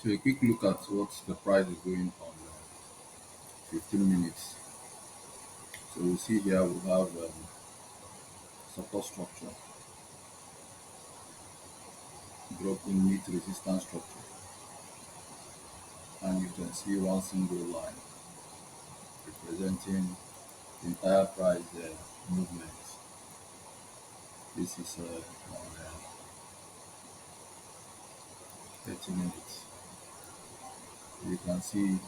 So a quick look at what the price is doing on 15 minutes. So we see here we have support structure, broken mid resistance structure, and you can see one single line representing the entire price movement. This is on 30 minutes. You can see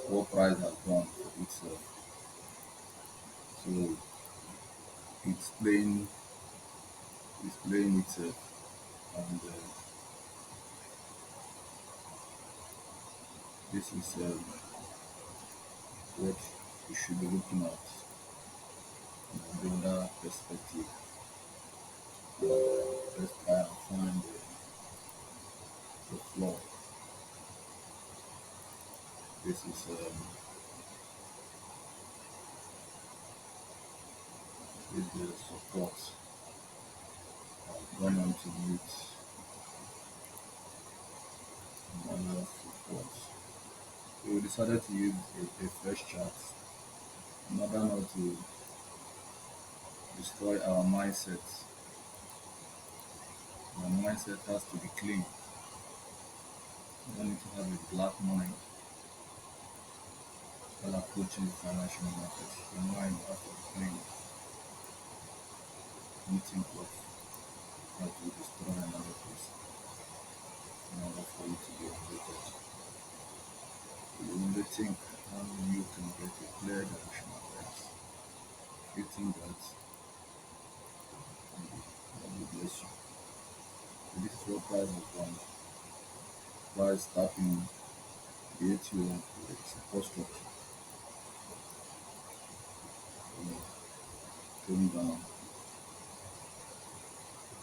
what price has done for itself. So it's playing itself, and this is what you should be looking at from the other perspective. Let's try and find the floor. This is the support. I've gone on to meet another support. So we decided to use a fresh chart in order not to destroy our mindset. Our mindset has to be clean. We don't need to have a black mind while approaching the financial market. Your mind has to be clean. Don't think of how to destroy another person in order for you to be elevated. You only think how you can get a clear direction of things. You think that God will bless you. So this is what price has done. Price tapping the ATO with a support structure. Going down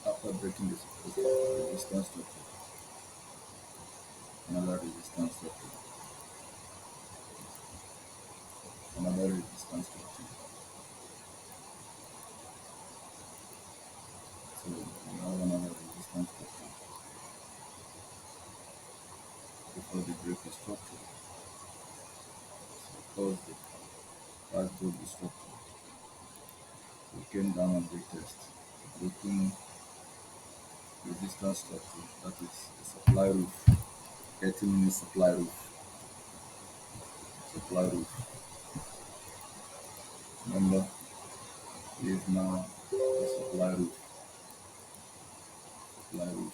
after breaking the support structure, resistance structure, another resistance structure, another resistance structure. So we have another resistance structure before the break the structure. So because the price broke the structure, we came down on retest, broken resistance structure, that is the supply roof, 30-minute supply roof. Remember, it is now the supply roof, supply roof.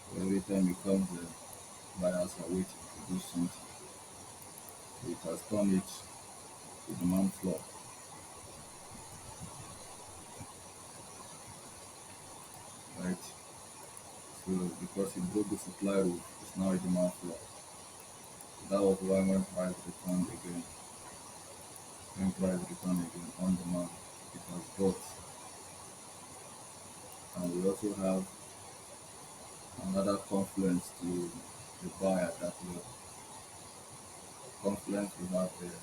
So every time it comes, the buyers are waiting to do something. So it has turned it to demand floor, right? So because it broke the supply roof, it's now a demand floor. So that was why when price returned again on demand, it has bought. And we also have another confluence to the buy at that level. Confluence we have there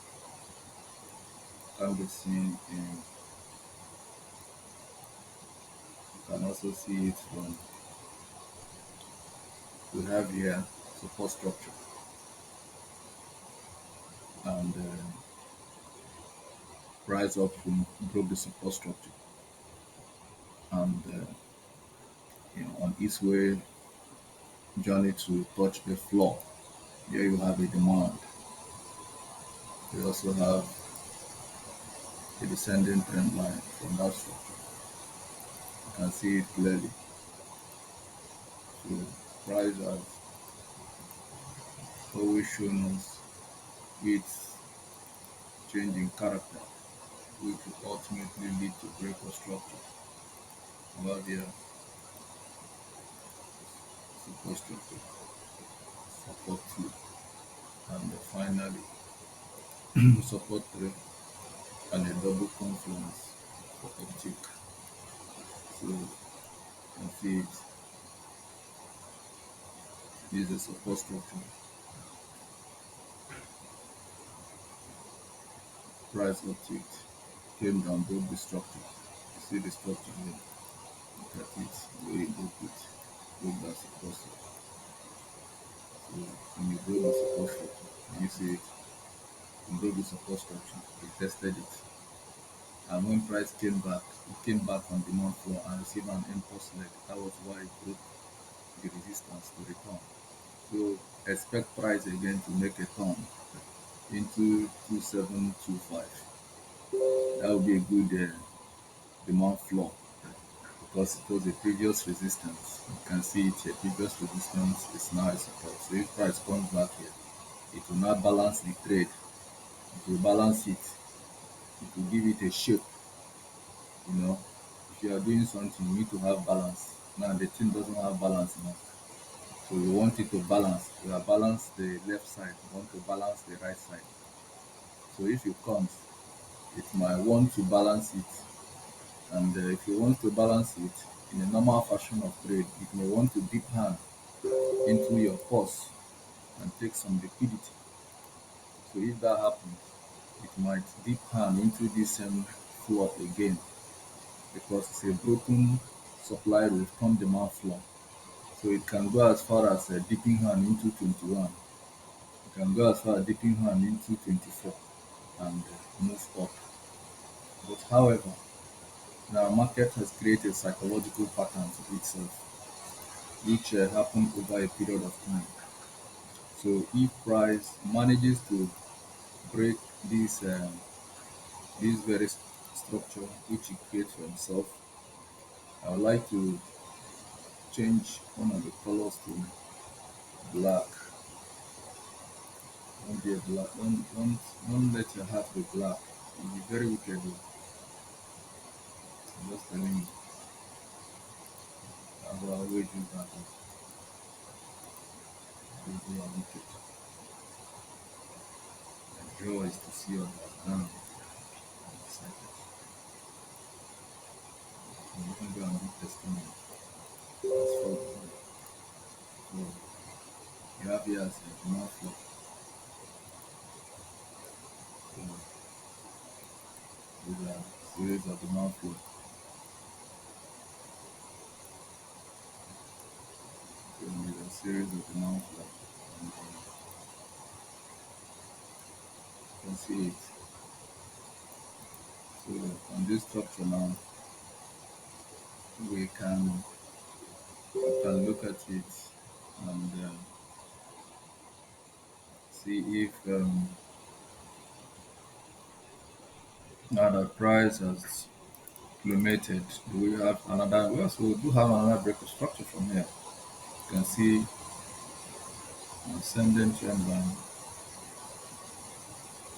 can be seen in, you can also see it from, we have here support structure, and price up from broke the support structure, and on its way journey to touch the floor. Here you have a demand. You also have a descending trend line from that structure. You can see it clearly. So price has always shown us its changing character, which will ultimately lead to break of structure. Over here, support structure, support 2, and finally support 3, and a double confluence for optic. So you can see it. This is a support structure. Price optic. came down, broke the structure. You see the structure here. Look at it, the way it broke that support structure. So when you broke the support structure, you see it, you broke the support structure, we tested it. And when price it came back on demand floor and received an impulse leg. That was why it broke the resistance to return. So expect price again to make a turn into 2725. That would be a good demand floor because it was a previous resistance. You can see it here. Previous resistance is now a support. So if price comes back here, it will not balance the trade. It will balance it. It will give it a shape. You know, if you are doing something, you need to have balance. Now the thing doesn't have balance now. So we want it to balance. We have balanced the left side. We want to balance the right side. So if it comes, it might want to balance it. And if you want to balance it in a normal fashion of trade, it may want to dip hand into your purse and take some liquidity. So if that happens, it might dip hand into this same floor again because it's a broken supply roof come demand floor. So it can go as far as dipping hand into 21. It can go as far as dipping hand into 24 and move up. But however, the market has created psychological patterns of itself, which happen over a period of time. So if price manages to break this very structure which he creates for himself, I would like to change one of the colors to black. Don't be a black. Don't let your heart be black. You'll be very wicked. I'm just telling you. I will always do that. People are wicked. The joy is to see others down and excited. And you can go and give testimony. That's for God. So you have here as a mouth flow. So these are series of the mouth flow. So these are series of the mouth flow. And you can see it. So on this structure now, we can look at it and see if now the price has plummeted. Do we have another? Well, so we do have another break of structure from here. You can see ascending trend line.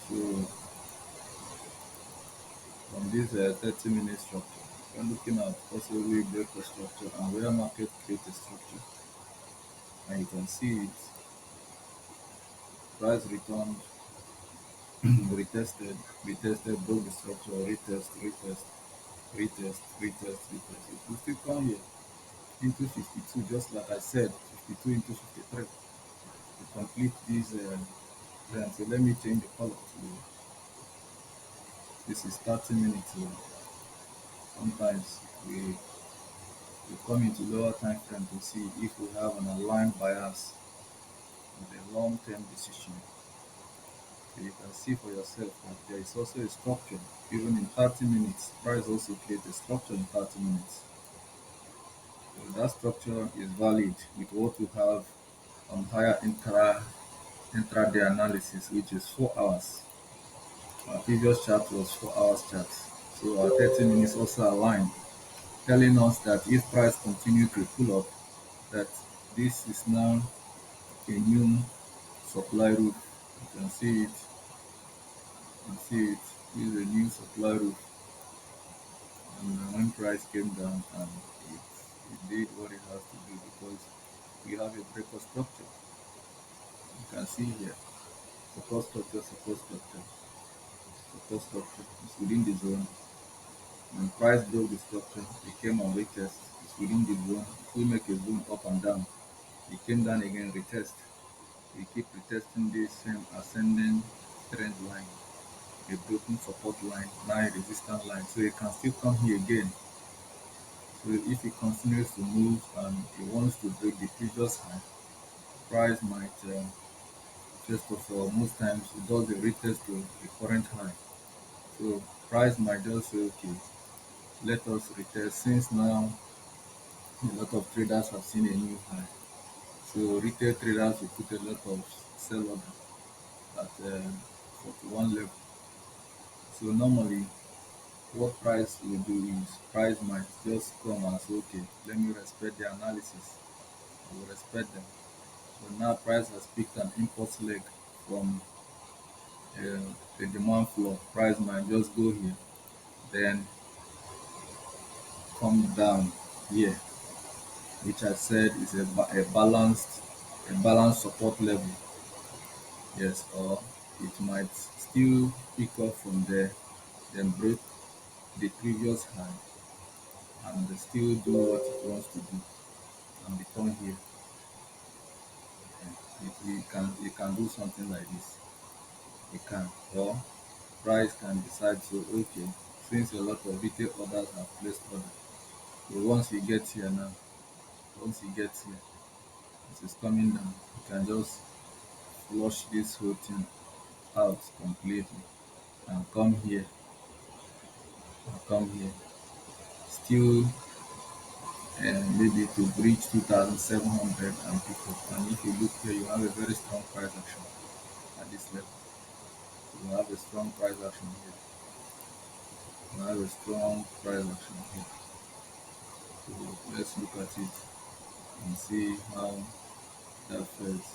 So from this 30-minute structure, we're looking at possibly break of structure and where market create a structure. And you can see it. Price returned, retested, retested, broke the structure, retest, retest, retest, retest, retest. It will still come here into 52, just like I said, 52 into 53 to complete this trend. So let me change the color to this is 30 minutes. So sometimes we come into lower time frame to see if we have an aligned bias with a long-term decision. So you can see for yourself that there is also a structure even in 30 minutes. Price also creates a structure in 30 minutes. So that structure is valid with what we have on higher intraday analysis, which is 4 hours. Our previous chart was 4 hours chart. So our 30 minutes also aligned, telling us that if price continue to pull up, that this is now a new supply roof. You can see it. You can see it. This is a new supply roof. And when price came down and it did what it has to do because we have a breaker structure. You can see here. Support structure, support structure, support structure. It's within the zone. When price broke the structure, it came on retest. It's within the zone. If we make a zoom up and down, it came down again, retest. We keep retesting this same ascending trend line. a broken support line, now a resistance line. So it can still come here again. So if it continues to move and it wants to break the previous high, price might, first of all, most times it does a retest to the current high. So price might just say, okay, let us retest since now a lot of traders have seen a new high. So retail traders will put a lot of sell order at 41 level. So normally what price will do is price might just come and say, okay, let me respect the analysis. I will respect them. So now price has picked an impulse leg from the demand floor. Price might just go here, then come down here, which I said is a balanced support level. Yes, or it might still pick up from there, then break the previous high and still do what it wants to do and become here. It can do something like this. It can, or price can decide to, okay, since a lot of retail orders have placed order, so once he gets here now, once he gets here, as it's coming down, you can just flush this whole thing out completely and come here, still maybe to breach 2,700 and pick up. And if you look here, you have a very strong price action at this level. You have a strong price action here. You have a strong price action here. So let's look at it and see how that fares.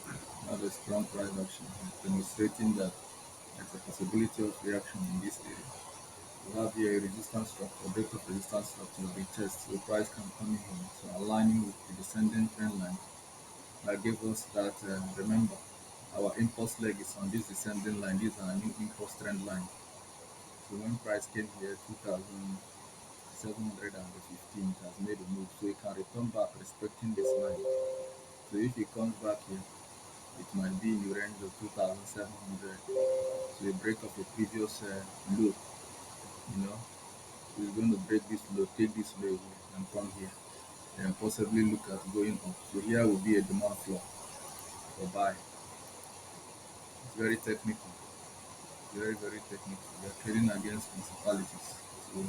You have a strong price action here, demonstrating that there's a possibility of reaction in this area. We have here a resistance structure, break of resistance structure, retest. So price can come in here. So aligning with the descending trend line that gave us that, remember, our impulse leg is on this descending line. This is our new impulse trend line. So when price came here, 2,715, it has made a move. So it can return back respecting this line. So if it comes back here, it might be in the range of 2,700. So a break of a previous low, you know. So it's going to break this low, take this low away and come here. And possibly look at going up. So here will be a demand floor for buy. It's very technical, very, very technical. We are trading against principalities. So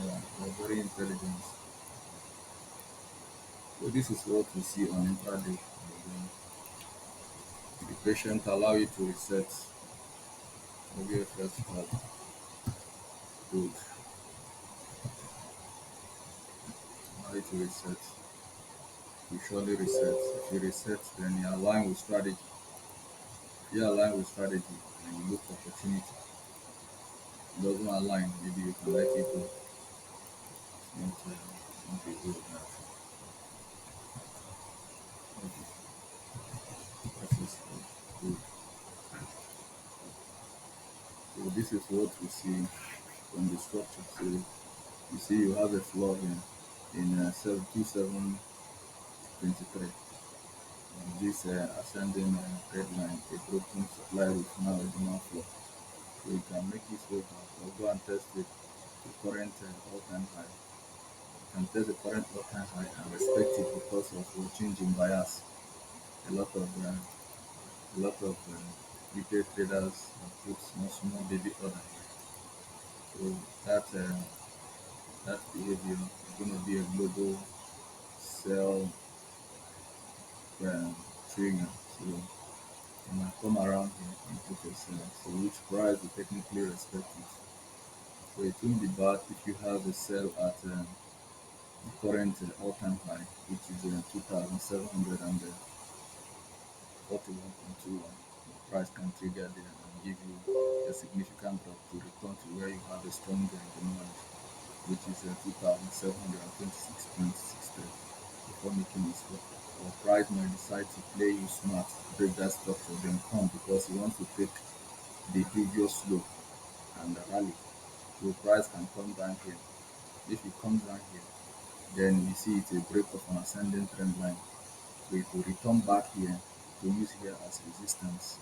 yeah, we are very intelligent. So this is what we see on intraday. Be patient, allow it to reset. Maybe a first start. Good. Allow it to reset. You surely reset. If you reset, then you align with strategy. If you align with strategy and you look for opportunity, it doesn't align, maybe you can let it go. Not a good now. Okay. That is good. So this is what we see from the structure. So you see you have a floor here in 2723. This ascending red line, a broken supply with now a demand floor. So you can make this way back or go and test it the current all-time high. You can test the current all-time high and respect it because of the change in bias. A lot of retail traders have put small baby order here. So that behavior is going to be a global sell trigger. So you might come around here and put a sell. So which price will technically respect it. So it won't be bad if you have a sell at the current all-time high, which is 2,741.21. The price can trigger there and give you a significant drop to return to where you have a strong demand, which is 2,726.63 before making this work. Or price might decide to play you smart, break that structure, then come because he wants to take the previous low and the rally. So price can come down here. If it comes down here, then you see it's a break of an ascending trend line. So it will return back here to use here as resistance.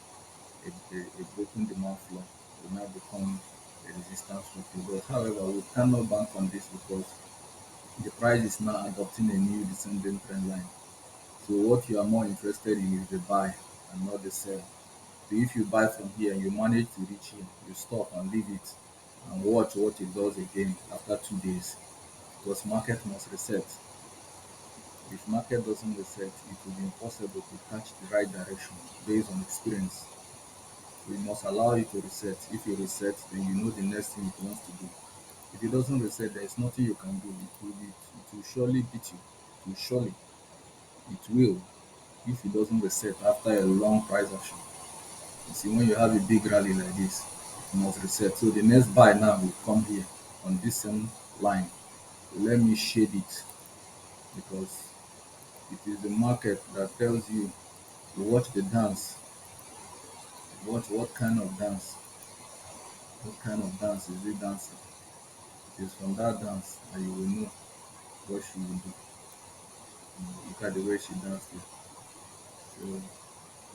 a broken demand floor will now become a resistance structure. But however, we cannot bank on this because the price is now adopting a new descending trend line. So what you are more interested in is the buy and not the sell. So if you buy from here, you manage to reach here, you stop and leave it and watch what it does again after 2 days. Because market must reset. If market doesn't reset, it will be impossible to catch the right direction based on experience. So you must allow it to reset. If you reset, then you know the next thing it wants to do. If it doesn't reset, there is nothing you can do. It will surely beat you. It will surely. It will if it doesn't reset after a long price action. You see, when you have a big rally like this, it must reset. So the next buy now will come here on this same line. So let me shade it because it is the market that tells you to watch the dance. Watch what kind of dance. What kind of dance is it dancing? It is from that dance that you will know what she will do. Look at the way she danced it. So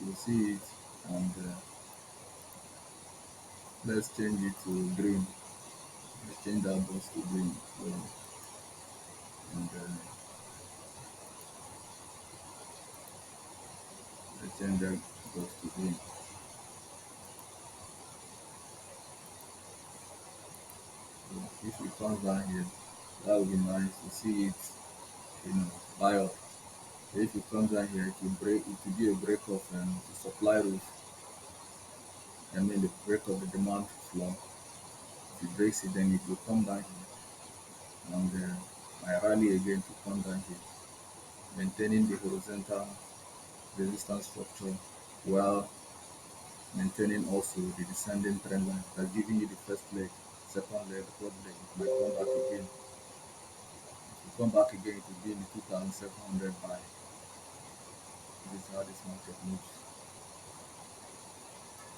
you'll see it and let's change it to green. Let's change that box to green. So, and let's change that box to green. So if it comes down here, that would be nice to see it, buy up. So if it comes down here, it will be a break of the supply roof. I mean the break of the demand floor. If it breaks it, then it will come down here, and I rally again to come down here, maintaining the horizontal resistance structure while maintaining also the descending trend line that's giving you the first leg, second leg, third leg. It might come back again. If you come back again, it will be in the 2,700 buy. This is how this market moves.